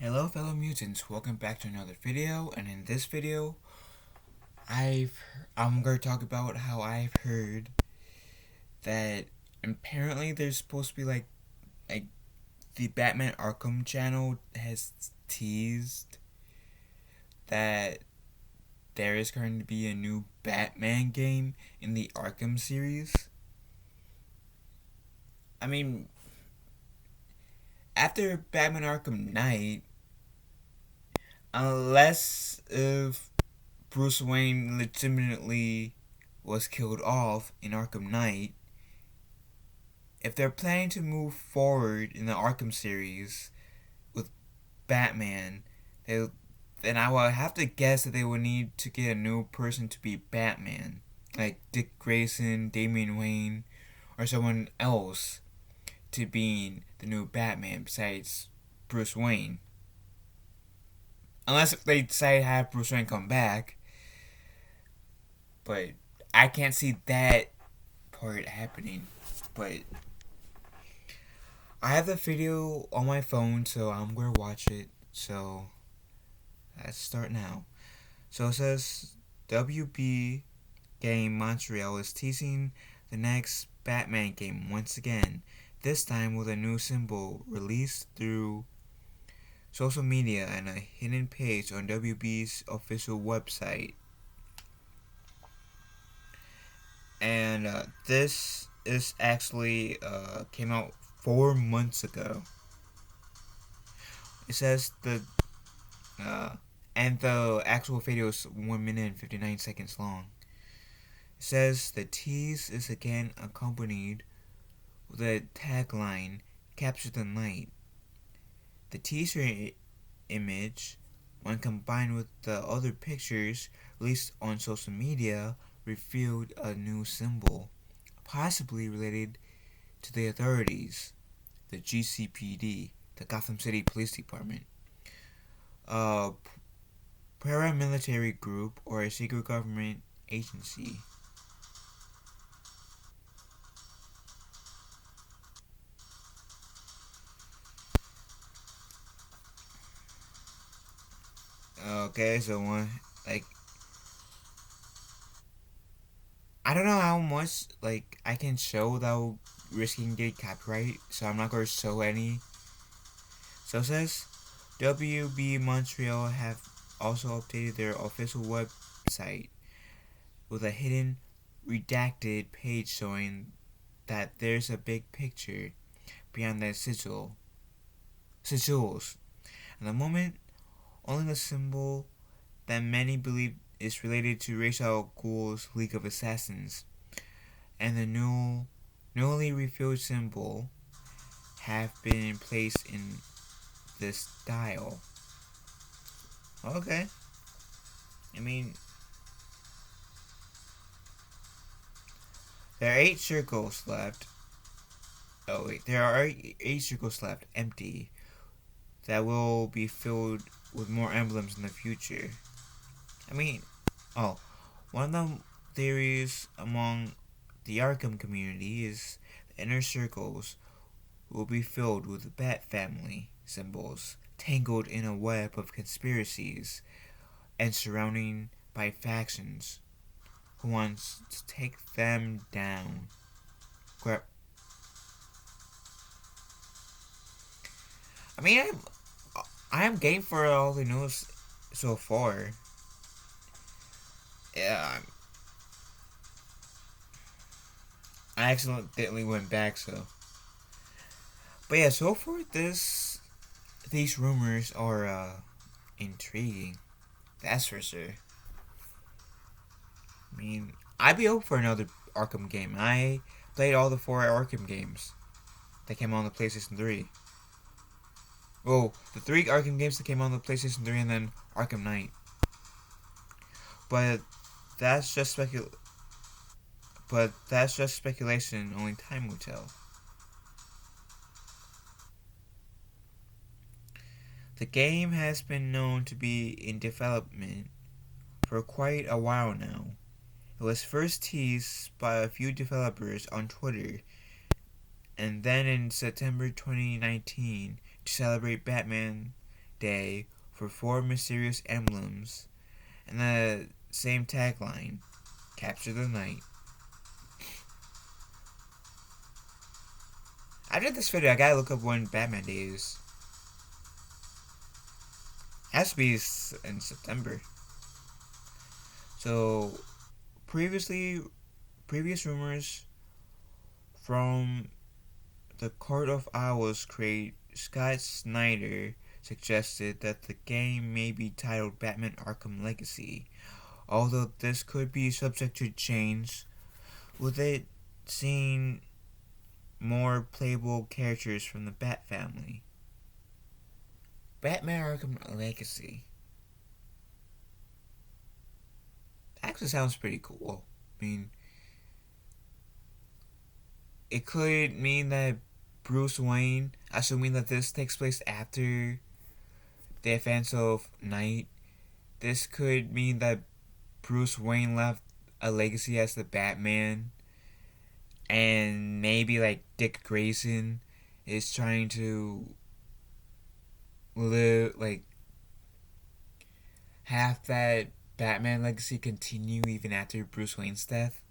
Hello fellow mutants, welcome back to another video, and in this video I'm going to talk about how I've heard that apparently there's supposed to be like the Batman Arkham channel has teased that there is going to be a new Batman game in the Arkham series. I mean, after Batman Arkham Knight, unless if Bruce Wayne legitimately was killed off in Arkham Knight, if they're planning to move forward in the Arkham series with Batman, then I would have to guess that they would need to get a new person to be Batman, like Dick Grayson, Damian Wayne, or someone else to be the new Batman besides Bruce Wayne. Unless they decide to have Bruce Wayne come back, but I can't see that part happening. But I have the video on my phone, so I'm gonna watch it. So let's start now. So it says WB Game Montreal is teasing the next Batman game once again. This time with a new symbol released through social media and a hidden page on WB's official website. And this is actually came out 4 months ago. It says and the actual video is 1 minute and 59 seconds long. It says the tease is again accompanied with a tagline, "Capture the Night." The teaser image, when combined with the other pictures released on social media, revealed a new symbol, possibly related to the authorities, the GCPD, the Gotham City Police Department, a paramilitary group or a secret government agency. Okay, so I don't know how much I can show without risking getting copyright, so I'm not gonna show any. So it says WB Montreal have also updated their official website with a hidden redacted page showing that there's a big picture beyond the sigils. At the moment, only the symbol that many believe is related to Ra's al Ghul's League of Assassins and the newly revealed symbol have been placed in this dial. Okay. I mean, there are 8 circles left. Oh wait, there are 8 circles left empty that will be filled with more emblems in the future. I mean, one of the theories among the Arkham community is the inner circles will be filled with the Bat family symbols, tangled in a web of conspiracies and surrounding by factions who wants to take them down. I mean, I'm game for all the news so far. Yeah, I accidentally went back, so. But yeah, so far these rumors are intriguing. That's for sure. I mean, I'd be open for another Arkham game. I played all the 4 Arkham games that came on the PlayStation 3. Well, the 3 Arkham games that came on the PlayStation 3 and then Arkham Knight. But that's just speculation. Only time will tell. The game has been known to be in development for quite a while now. It was first teased by a few developers on Twitter, and then in September 2019 to celebrate Batman day for 4 mysterious emblems and the same tagline, Capture the Night. After this video, I gotta look up when Batman Day is. Has to be in September. So, previous rumors from the Court of Owls creator Scott Snyder suggested that the game may be titled Batman Arkham Legacy, although this could be subject to change, with it seeing more playable characters from the Bat family. Batman Arkham Legacy actually sounds pretty cool. I mean, it could mean that Bruce Wayne, assuming that this takes place after the events of Night, this could mean that Bruce Wayne left a legacy as the Batman, and maybe like Dick Grayson is trying to live, like, have that Batman legacy continue even after Bruce Wayne's death.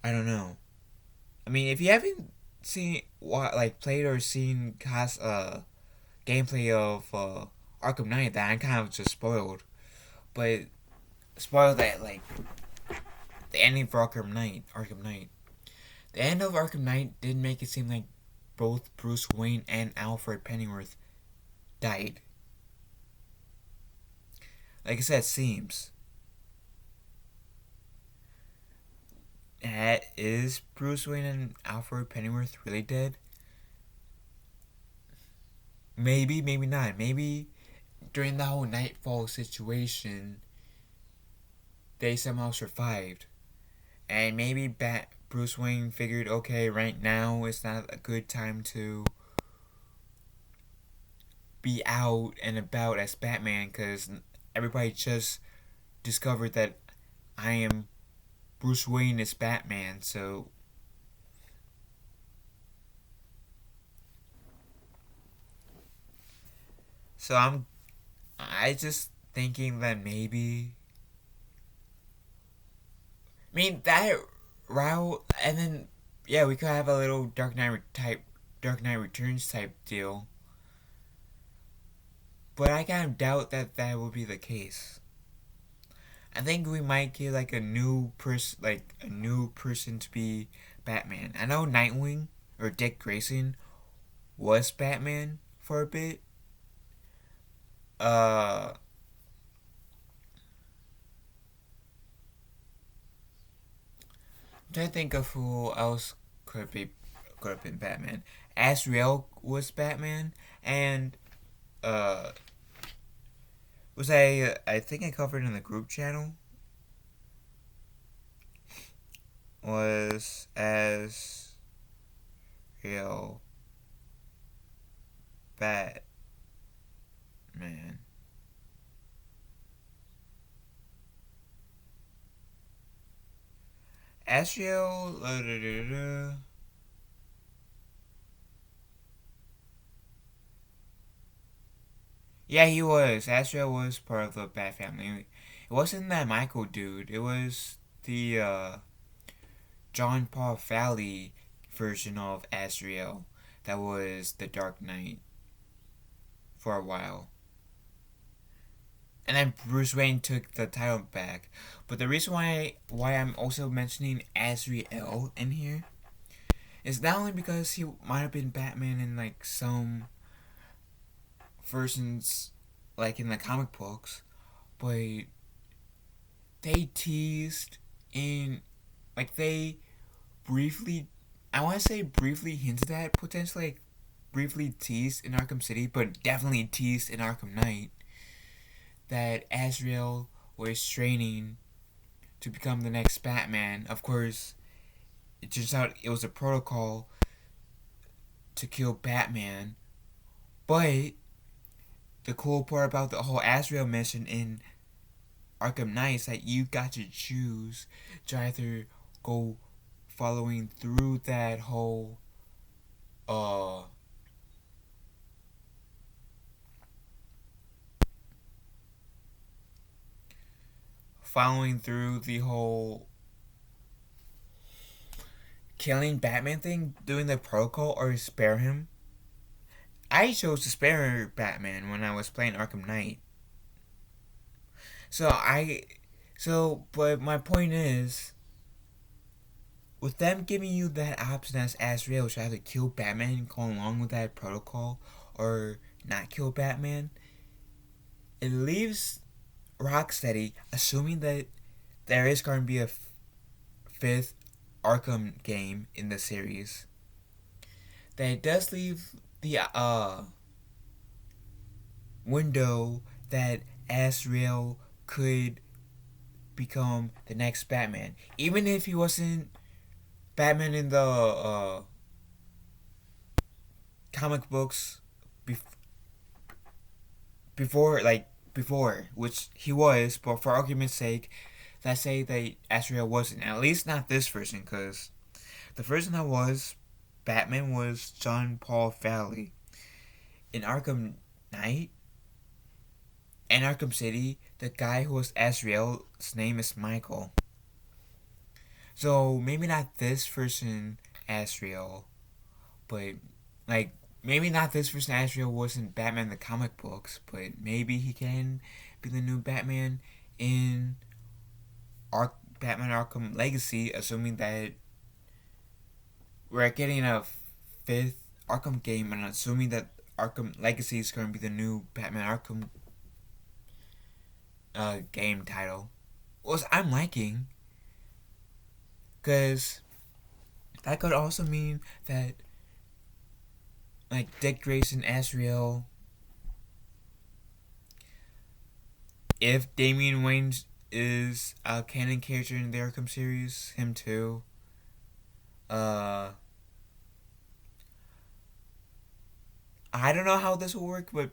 I don't know. I mean, if you haven't seen played or seen gameplay of Arkham Knight, that I'm kind of just spoiled. But spoiled that like the ending for Arkham Knight. The end of Arkham Knight did make it seem like both Bruce Wayne and Alfred Pennyworth died. Like I said, seems. Is Bruce Wayne and Alfred Pennyworth really dead? Maybe, maybe not. Maybe during the whole Nightfall situation, they somehow survived. And maybe Bruce Wayne figured, okay, right now it's not a good time to be out and about as Batman, because everybody just discovered that I am Bruce Wayne is Batman, so I just thinking that maybe, I mean, that route, and then yeah, we could have a little Dark Knight Returns type deal, but I kind of doubt that will be the case. I think we might get like a new person to be Batman. I know Nightwing or Dick Grayson was Batman for a bit. I'm trying to think of who else could have been Batman. Azrael was Batman, and was I think I covered in the group channel, was Azrael Batman. Azrael. Yeah, he was. Azrael was part of the Bat family. It wasn't that Michael dude. It was the John Paul Valley version of Azrael that was the Dark Knight for a while. And then Bruce Wayne took the title back. But the reason why I'm also mentioning Azrael in here is not only because he might have been Batman in like some versions, like in the comic books, but they teased in, like, they briefly, I want to say briefly hinted at, potentially like briefly teased in Arkham City, but definitely teased in Arkham Knight, that Azrael was training to become the next Batman. Of course, it turns out it was a protocol to kill Batman, but the cool part about the whole Azrael mission in Arkham Knight is that you got to choose to either go following through that whole following through the whole killing Batman thing, doing the protocol, or spare him. I chose to spare Batman when I was playing Arkham Knight. But my point is, with them giving you that option as Azrael to either kill Batman and go along with that protocol, or not kill Batman, it leaves Rocksteady assuming that there is going to be a fifth Arkham game in the series. That it does leave the window that Azrael could become the next Batman, even if he wasn't Batman in the comic books before, which he was, but for argument's sake, let's say that Azrael wasn't. At least not this version, because the version that was Batman was John Paul Valley. In Arkham Knight and Arkham City, the guy who was Azrael's name is Michael. So maybe not this version Azrael, but like maybe not this version Azrael wasn't Batman in the comic books, but maybe he can be the new Batman in Batman Arkham Legacy, assuming that we're getting a fifth Arkham game, and assuming that Arkham Legacy is going to be the new Batman Arkham game title. Which I'm liking, because that could also mean that like Dick Grayson, Azrael, if Damian Wayne is a canon character in the Arkham series, him too. I don't know how this will work, but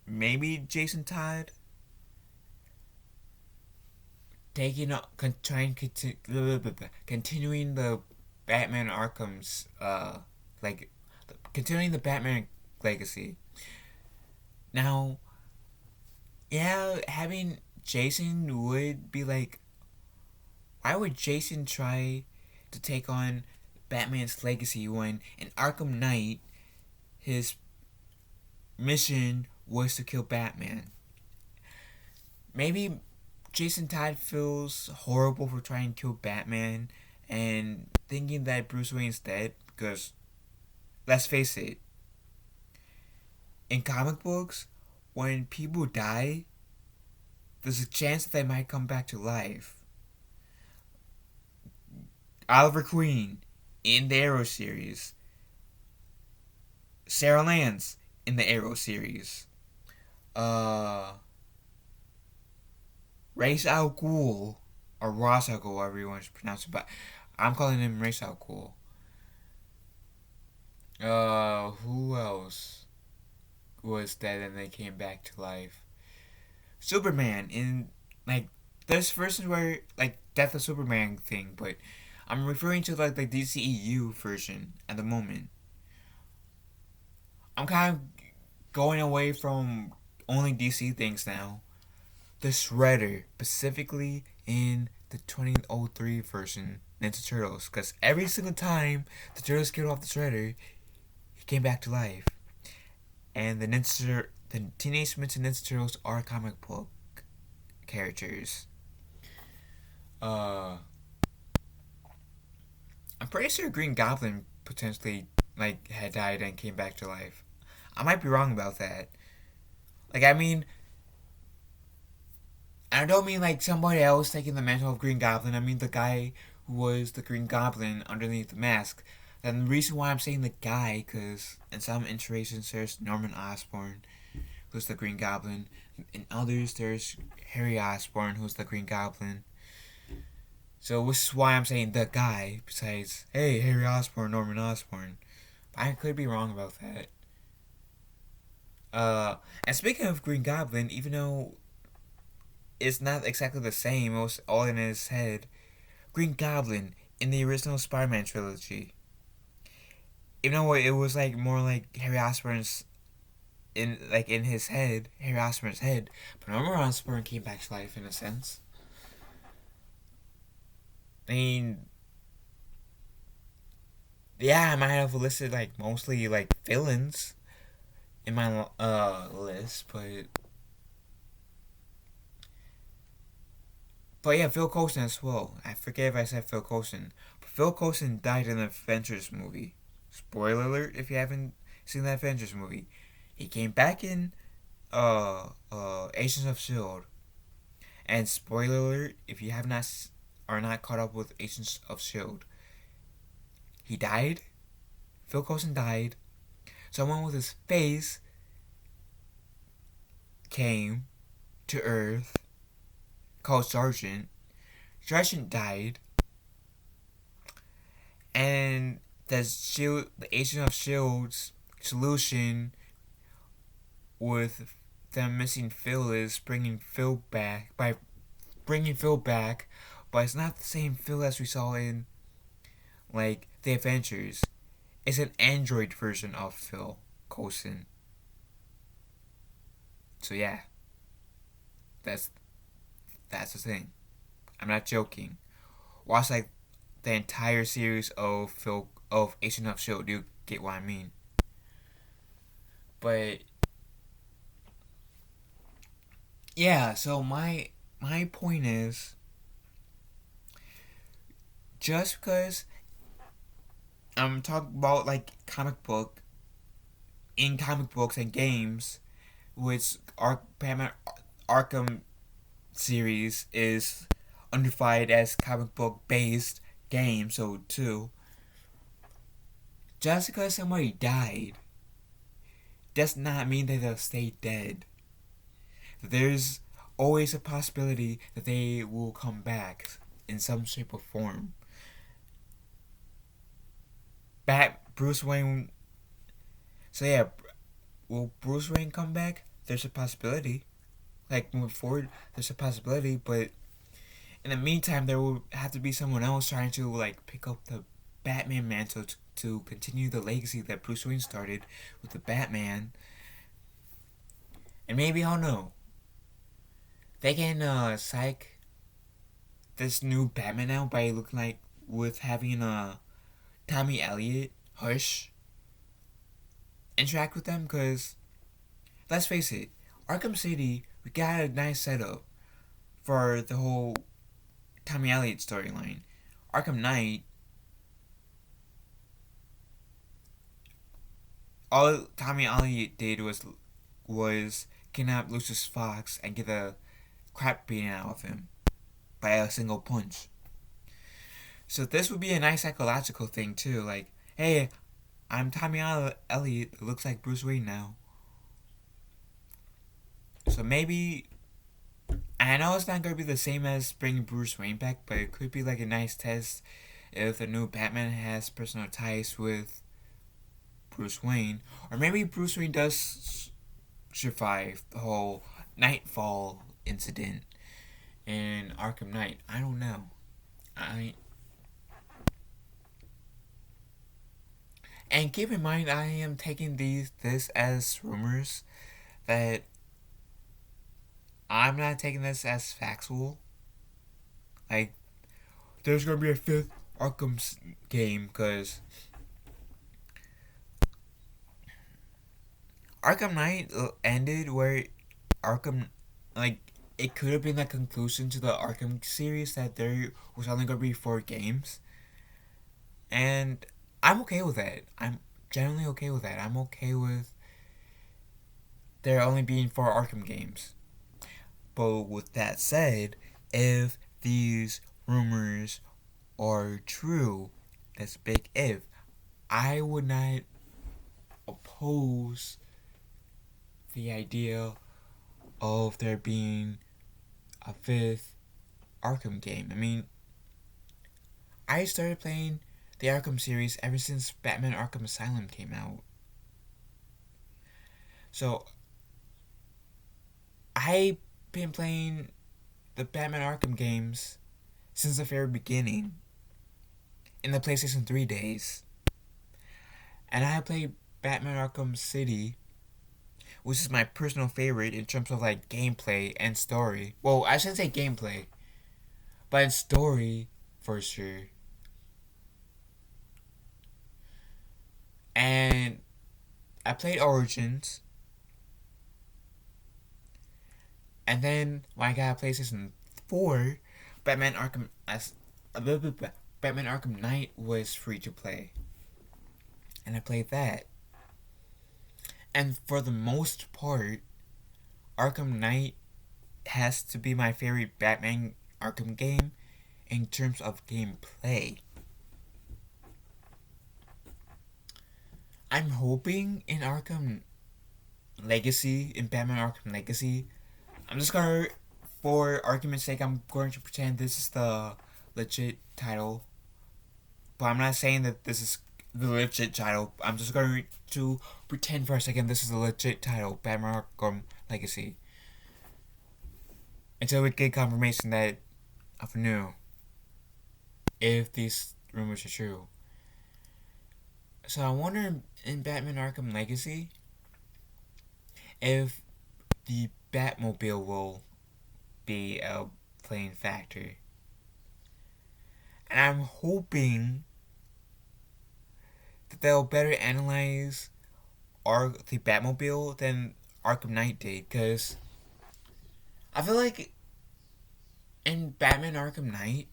maybe Jason Todd continuing the Batman Arkham's continuing the Batman legacy. Now, yeah, having Jason would be like, why would Jason try to take on Batman's legacy when in Arkham Knight his mission was to kill Batman? Maybe Jason Todd feels horrible for trying to kill Batman and thinking that Bruce Wayne's dead, because let's face it, in comic books, when people die, there's a chance that they might come back to life. Oliver Queen in the Arrow series, Sarah Lance in the Arrow series, Ra's al Ghul, or Ra's al Ghul, however you want to pronounce it, but I'm calling him Ra's al Ghul. Who else was dead and they came back to life? Superman in, like, there's versions where, like, Death of Superman thing, but I'm referring to, like, the DCEU version at the moment. I'm kind of going away from only DC things now. The Shredder, specifically in the 2003 version, Ninja Turtles, because every single time the Turtles killed off the Shredder, he came back to life. And the Teenage Mutant Ninja Turtles are comic book characters. I'm pretty sure Green Goblin potentially, like, had died and came back to life. I might be wrong about that. Like, I mean, I don't mean like somebody else taking the mantle of Green Goblin. I mean the guy who was the Green Goblin underneath the mask. And the reason why I'm saying the guy, because in some iterations there's Norman Osborn, who's the Green Goblin. In others there's Harry Osborn, who's the Green Goblin. So which is why I'm saying the guy, besides, hey, Harry Osborn, Norman Osborn. I could be wrong about that. And speaking of Green Goblin, even though it's not exactly the same, it was all in his head, Green Goblin in the original Spider-Man trilogy, even though it was like more like Harry Osborn's in his head, Harry Osborn's head, but Norman Osborn came back to life in a sense. I mean, yeah, I might have listed like mostly like villains in my list, but yeah, Phil Coulson as well. I forget if I said Phil Coulson, but Phil Coulson died in the Avengers movie. Spoiler alert! If you haven't seen that Avengers movie, he came back in Agents of Shield. And spoiler alert, if you have not are not caught up with Agents of Shield, he died. Phil Coulson died. Someone with his face came to Earth called Sergeant. Sergeant died, and the Agent of Shield's solution with them missing Phil is bringing Phil back but it's not the same Phil as we saw in like the Avengers. It's an android version of Phil Coulson. So yeah, that's the thing. I'm not joking. Watch like the entire series of Agent of Shield. You get what I mean. But yeah, so my point is, just because I'm talking about like comic books and games, which Batman Arkham series is undivided as comic book based game, so too. Just because somebody died does not mean that they'll stay dead. There's always a possibility that they will come back in some shape or form. Bruce Wayne. So yeah, will Bruce Wayne come back? There's a possibility. Like moving forward, there's a possibility, but in the meantime, there will have to be someone else trying to like pick up the Batman mantle to continue the legacy that Bruce Wayne started with the Batman. And maybe, I don't know, they can psych this new Batman out by looking like with having Tommy Elliott, Hush, interact with them, because let's face it, Arkham City, we got a nice setup for the whole Tommy Elliott storyline. Arkham Knight, all Tommy Elliott did was kidnap Lucius Fox and get the crap beaten out of him by a single punch. So this would be a nice psychological thing too. Like, hey, I'm Tommy Elliott. It looks like Bruce Wayne now. So maybe, I know it's not going to be the same as bringing Bruce Wayne back, but it could be like a nice test if the new Batman has personal ties with Bruce Wayne. Or maybe Bruce Wayne does survive the whole Nightfall incident in Arkham Knight. I don't know. And keep in mind, I am taking this as rumors, that I'm not taking this as factual. Like, there's gonna be a fifth Arkham game, because Arkham Knight ended where Arkham, like, it could have been the conclusion to the Arkham series, that there was only gonna be 4 games. And I'm okay with that. I'm generally okay with that. I'm okay with there only being 4 Arkham games. But with that said, if these rumors are true, that's a big if, I would not oppose the idea of there being a 5th Arkham game. I mean, I started playing the Arkham series ever since Batman Arkham Asylum came out. So, I've been playing the Batman Arkham games since the very beginning, in the PlayStation 3 days. And I played Batman Arkham City, which is my personal favorite in terms of like gameplay and story. Well, I shouldn't say gameplay, but in story, for sure. And I played Origins, and then when I got a PlayStation 4, Batman Arkham as Batman Arkham Knight was free to play, and I played that. And for the most part, Arkham Knight has to be my favorite Batman Arkham game in terms of gameplay. I'm hoping in Arkham Legacy, in Batman Arkham Legacy, I'm just gonna, for argument's sake, I'm going to pretend this is the legit title. But I'm not saying that this is the legit title. I'm just going to pretend for a second this is the legit title, Batman Arkham Legacy. Until we get confirmation that of new, if these rumors are true. So I wonder in Batman Arkham Legacy if the Batmobile will be a playing factor. And I'm hoping that they'll better analyze the Batmobile than Arkham Knight did, because I feel like in Batman Arkham Knight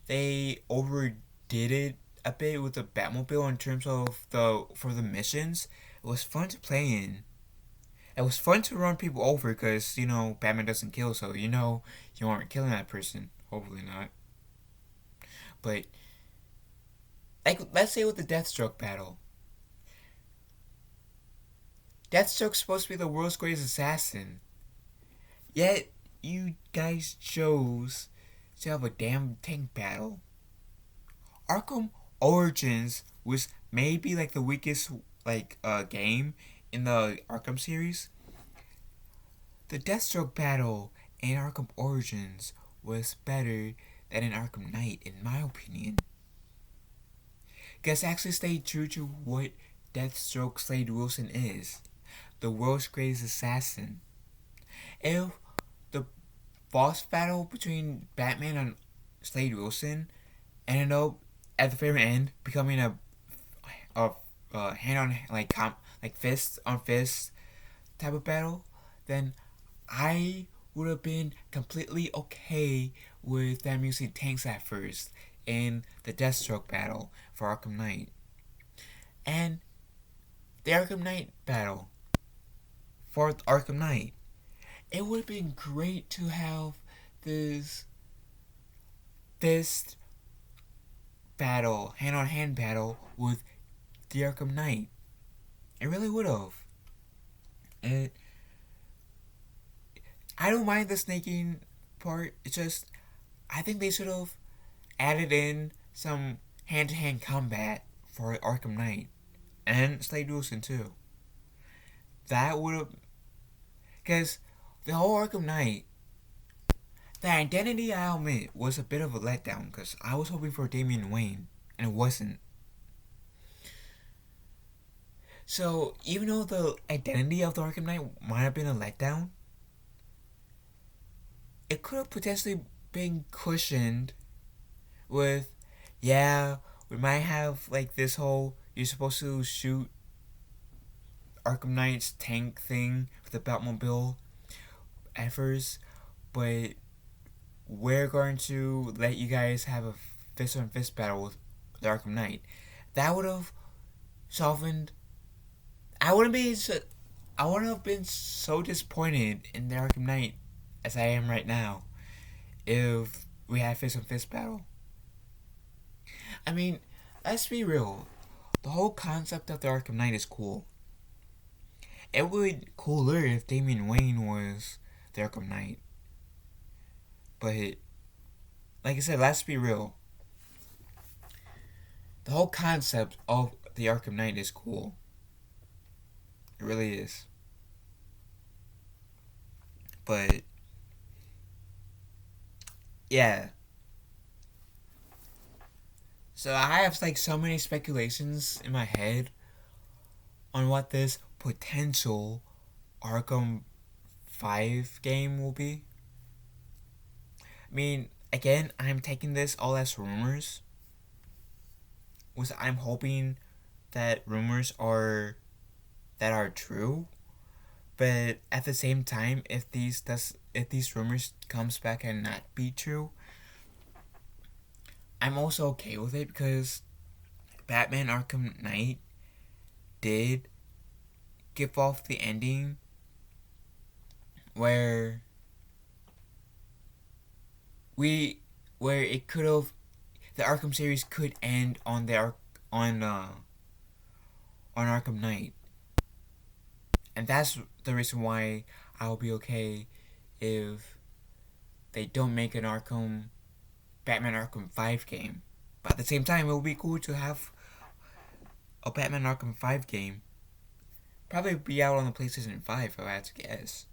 they overdid it a bit with the Batmobile in terms of for the missions. It was fun to play in. It was fun to run people over because, Batman doesn't kill, so you aren't killing that person. Hopefully not. But, like, let's say with the Deathstroke battle. Deathstroke's supposed to be the world's greatest assassin. Yet, you guys chose to have a damn tank battle. Arkham Origins was maybe, like, the weakest, game in the Arkham series. The Deathstroke battle in Arkham Origins was better than in Arkham Knight, in my opinion. Because it actually stayed true to what Deathstroke Slade Wilson is. The world's greatest assassin. If the boss battle between Batman and Slade Wilson ended up at the very end becoming a hand on fist on fist type of battle, then I would have been completely okay with them using tanks at first in the Deathstroke battle for Arkham Knight. And the Arkham Knight battle for Arkham Knight, it would have been great to have this fist battle, hand-on-hand battle with the Arkham Knight. It really would have. And I don't mind the snaking part. It's just, I think they should have added in some hand-to-hand combat for Arkham Knight. And Slade Wilson too. That would have... Because the whole Arkham Knight, the identity, I'll admit, was a bit of a letdown. Because I was hoping for Damian Wayne. And it wasn't. So, even though the identity of the Arkham Knight might have been a letdown, it could have potentially been cushioned with, we might have, this whole, you're supposed to shoot Arkham Knight's tank thing with the Batmobile at first, but we're going to let you guys have a fist-on-fist battle with the Arkham Knight. That would have softened... I wouldn't have been so disappointed in the Arkham Knight as I am right now if we had fist-on-fist battle. I mean, let's be real. The whole concept of the Arkham Knight is cool. It would be cooler if Damian Wayne was the Arkham Knight. But, like I said, let's be real. The whole concept of the Arkham Knight is cool. It really is. But, yeah. So I have so many speculations in my head on what this potential Arkham 5 game will be. I mean, again, I'm taking this all as rumors. I'm hoping that rumors are true, but at the same time, if these rumors comes back and not be true, I'm also okay with it because Batman Arkham Knight did give off the ending where it could have, the Arkham series could end on on Arkham Knight, and that's the reason why I'll be okay if they don't make an Batman Arkham 5 game. But at the same time, it would be cool to have a Batman Arkham 5 game. Probably be out on the PlayStation 5 if I had to guess.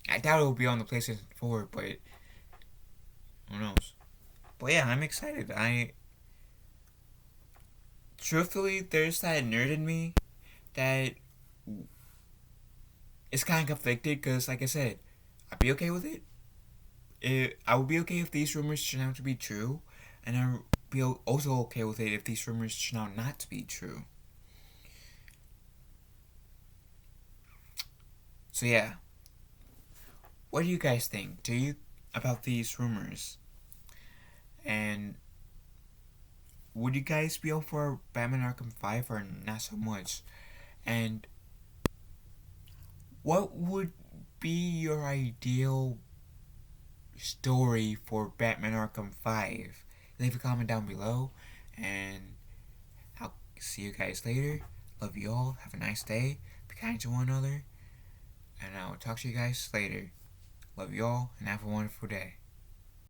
I doubt it will be on the PlayStation 4, but who knows? But yeah, I'm excited. Truthfully, there's that nerd in me that is kind of conflicted because, like I said, I'd be okay with it. I would be okay if these rumors turn out to be true, and I would be also okay with it if these rumors turn out not to be true. So yeah, what do you guys think? About these rumors? And would you guys be up for Batman Arkham 5 or not so much? And what would be your ideal story for Batman Arkham 5? Leave a comment down below, and I'll see you guys later. Love you all. Have a nice day. Be kind to one another. And I'll talk to you guys later. Love you all, and have a wonderful day.